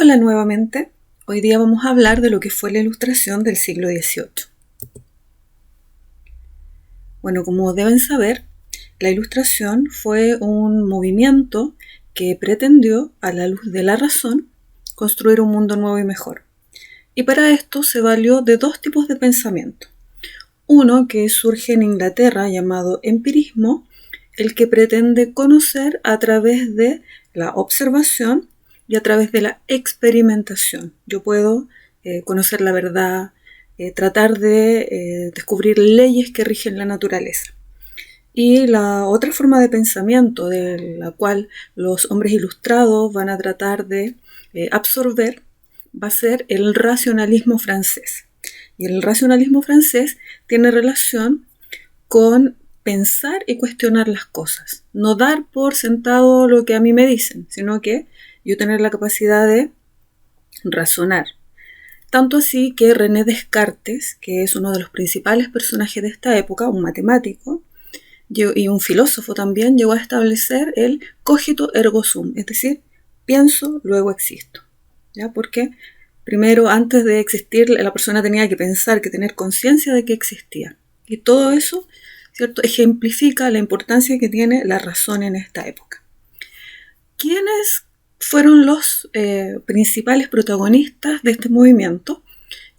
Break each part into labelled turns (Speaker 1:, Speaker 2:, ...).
Speaker 1: Hola nuevamente, hoy día vamos a hablar de lo que fue la Ilustración del siglo XVIII. Bueno, como deben saber, la Ilustración fue un movimiento que pretendió, a la luz de la razón, construir un mundo nuevo y mejor. Y para esto se valió de dos tipos de pensamiento. Uno que surge en Inglaterra llamado empirismo, el que pretende conocer a través de la observación y a través de la experimentación. Yo puedo conocer la verdad, tratar de descubrir leyes que rigen la naturaleza. Y la otra forma de pensamiento de la cual los hombres ilustrados van a tratar de absorber va a ser el racionalismo francés. Y el racionalismo francés tiene relación con pensar y cuestionar las cosas. No dar por sentado lo que a mí me dicen, sino que yo tener la capacidad de razonar. Tanto así que René Descartes, que es uno de los principales personajes de esta época, un matemático y un filósofo también, llegó a establecer el cogito ergo sum, es decir, pienso, luego existo. ¿Ya? Porque primero, antes de existir, la persona tenía que pensar, que tener conciencia de que existía. Y todo eso, ¿cierto?, ejemplifica la importancia que tiene la razón en esta época. ¿Quiénes fueron los principales protagonistas de este movimiento?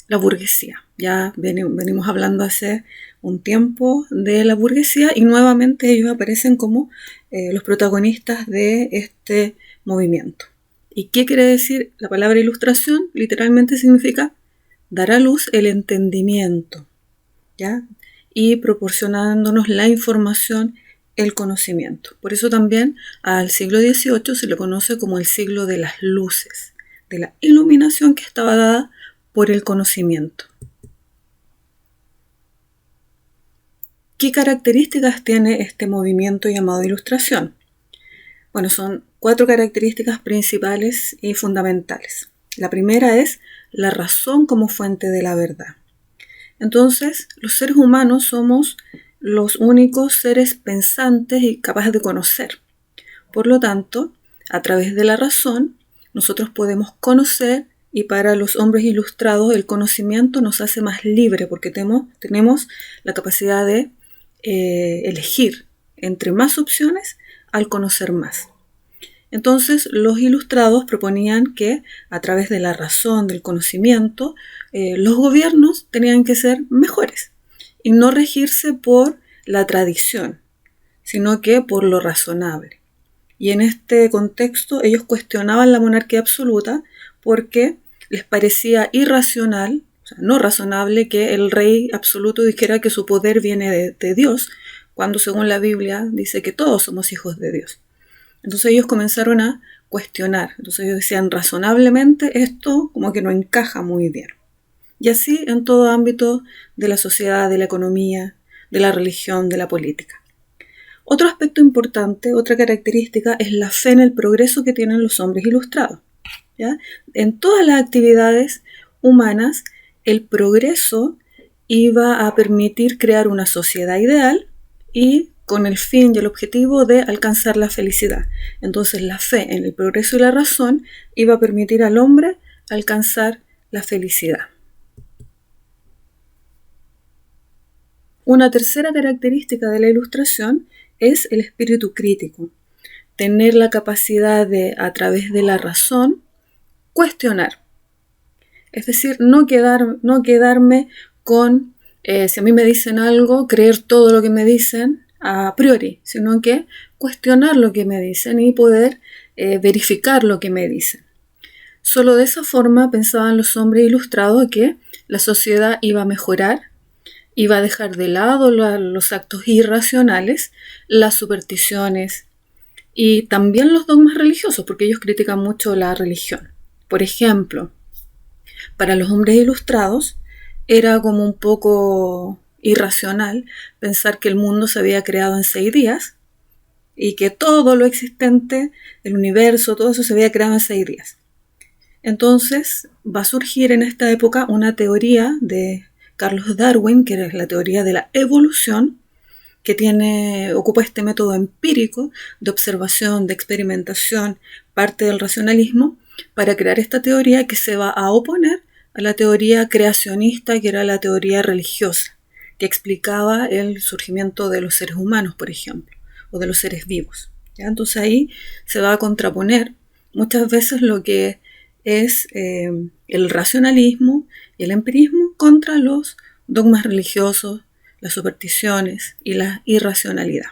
Speaker 1: La burguesía. Ya venimos hablando hace un tiempo de la burguesía y nuevamente ellos aparecen como los protagonistas de este movimiento. ¿Y qué quiere decir la palabra ilustración? Literalmente significa dar a luz el entendimiento, ¿ya? Y proporcionándonos la información, el conocimiento. Por eso también al siglo XVIII se le conoce como el siglo de las luces, de la iluminación que estaba dada por el conocimiento. ¿Qué características tiene este movimiento llamado ilustración? Bueno, son 4 características principales y fundamentales. La primera es la razón como fuente de la verdad. Entonces, los seres humanos somos los únicos seres pensantes y capaces de conocer. Por lo tanto, a través de la razón, nosotros podemos conocer, y para los hombres ilustrados el conocimiento nos hace más libre porque tenemos la capacidad de elegir entre más opciones al conocer más. Entonces los ilustrados proponían que a través de la razón, del conocimiento, los gobiernos tenían que ser mejores y no regirse por la tradición, sino que por lo razonable. Y en este contexto ellos cuestionaban la monarquía absoluta porque les parecía irracional, o sea, no razonable, que el rey absoluto dijera que su poder viene de Dios, cuando según la Biblia dice que todos somos hijos de Dios. Entonces ellos comenzaron a cuestionar. Entonces ellos decían, razonablemente esto como que no encaja muy bien. Y así en todo ámbito de la sociedad, de la economía, de la religión, de la política. Otro aspecto importante, otra característica, es la fe en el progreso que tienen los hombres ilustrados. ¿Ya? En todas las actividades humanas, el progreso iba a permitir crear una sociedad ideal y con el fin y el objetivo de alcanzar la felicidad. Entonces la fe en el progreso y la razón iba a permitir al hombre alcanzar la felicidad. Una tercera característica de la ilustración es el espíritu crítico. Tener la capacidad de, a través de la razón, cuestionar. Es decir, no quedarme con, si a mí me dicen algo, creer todo lo que me dicen a priori, sino que cuestionar lo que me dicen y poder verificar lo que me dicen. Solo de esa forma pensaban los hombres ilustrados que la sociedad iba a mejorar, iba a dejar de lado los actos irracionales, las supersticiones y también los dogmas religiosos, porque ellos critican mucho la religión. Por ejemplo, para los hombres ilustrados era como un poco irracional pensar que el mundo se había creado en 6 días y que todo lo existente, el universo, todo eso se había creado en 6 días. Entonces va a surgir en esta época una teoría de Carlos Darwin, que es la teoría de la evolución, que ocupa este método empírico de observación, de experimentación, parte del racionalismo, para crear esta teoría que se va a oponer a la teoría creacionista, que era la teoría religiosa, que explicaba el surgimiento de los seres humanos, por ejemplo, o de los seres vivos. ¿Ya? Entonces ahí se va a contraponer muchas veces lo que es el racionalismo y el empirismo contra los dogmas religiosos, las supersticiones y la irracionalidad.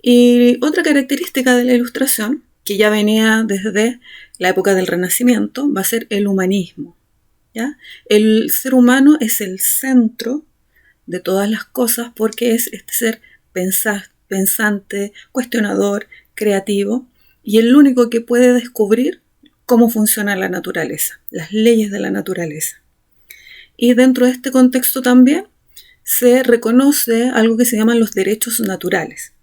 Speaker 1: Y otra característica de la Ilustración, que ya venía desde la época del Renacimiento, va a ser el humanismo. ¿Ya? El ser humano es el centro de todas las cosas porque es este ser pensante, cuestionador, creativo y el único que puede descubrir cómo funciona la naturaleza, las leyes de la naturaleza. Y dentro de este contexto también se reconoce algo que se llaman los derechos naturales.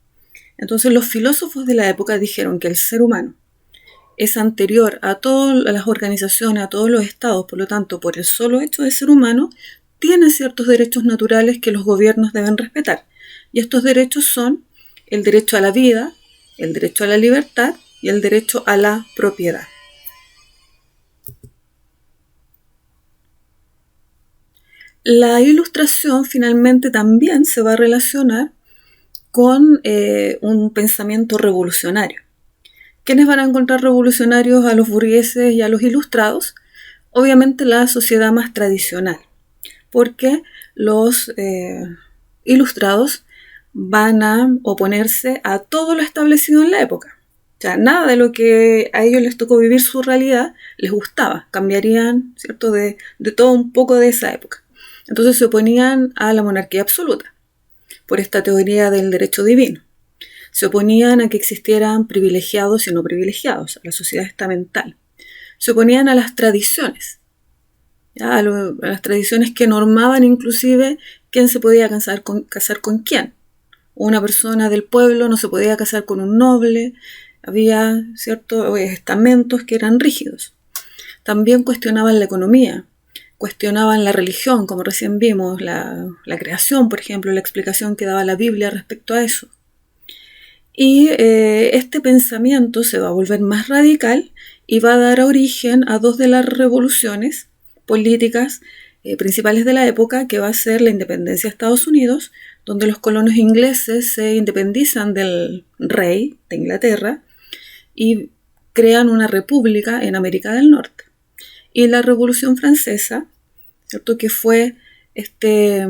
Speaker 1: Entonces los filósofos de la época dijeron que el ser humano es anterior a todas las organizaciones, a todos los estados, por lo tanto, por el solo hecho de ser humano, tiene ciertos derechos naturales que los gobiernos deben respetar. Y estos derechos son el derecho a la vida, el derecho a la libertad y el derecho a la propiedad. La Ilustración finalmente también se va a relacionar con un pensamiento revolucionario. ¿Quiénes van a encontrar revolucionarios a los burgueses y a los ilustrados? Obviamente la sociedad más tradicional, porque los ilustrados van a oponerse a todo lo establecido en la época. O sea, nada de lo que a ellos les tocó vivir su realidad les gustaba, cambiarían, ¿cierto?, de todo un poco de esa época. Entonces se oponían a la monarquía absoluta, por esta teoría del derecho divino. Se oponían a que existieran privilegiados y no privilegiados, a la sociedad estamental. Se oponían a las tradiciones, ¿ya? A las tradiciones que normaban inclusive quién se podía casar con quién. Una persona del pueblo no se podía casar con un noble, había ciertos estamentos que eran rígidos. También cuestionaban la economía, cuestionaban la religión, como recién vimos, la creación, por ejemplo, la explicación que daba la Biblia respecto a eso. Y este pensamiento se va a volver más radical y va a dar origen a dos de las revoluciones políticas principales de la época, que va a ser la independencia de Estados Unidos, donde los colonos ingleses se independizan del rey de Inglaterra y crean una república en América del Norte. Y la Revolución Francesa, ¿cierto?, que fue este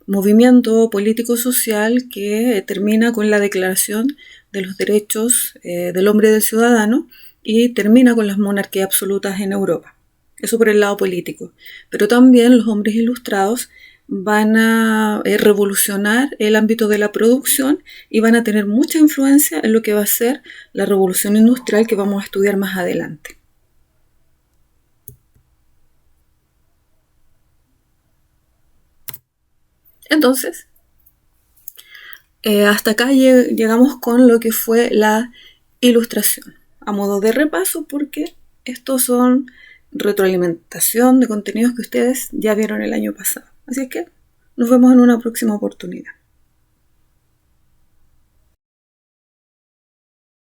Speaker 1: movimiento político-social que termina con la Declaración de los Derechos del Hombre y del Ciudadano y termina con las monarquías absolutas en Europa. Eso por el lado político. Pero también los hombres ilustrados van a revolucionar el ámbito de la producción y van a tener mucha influencia en lo que va a ser la revolución industrial que vamos a estudiar más adelante. Entonces, hasta acá llegamos con lo que fue la Ilustración, a modo de repaso, porque estos son retroalimentación de contenidos que ustedes ya vieron el año pasado. Así que nos vemos en una próxima oportunidad.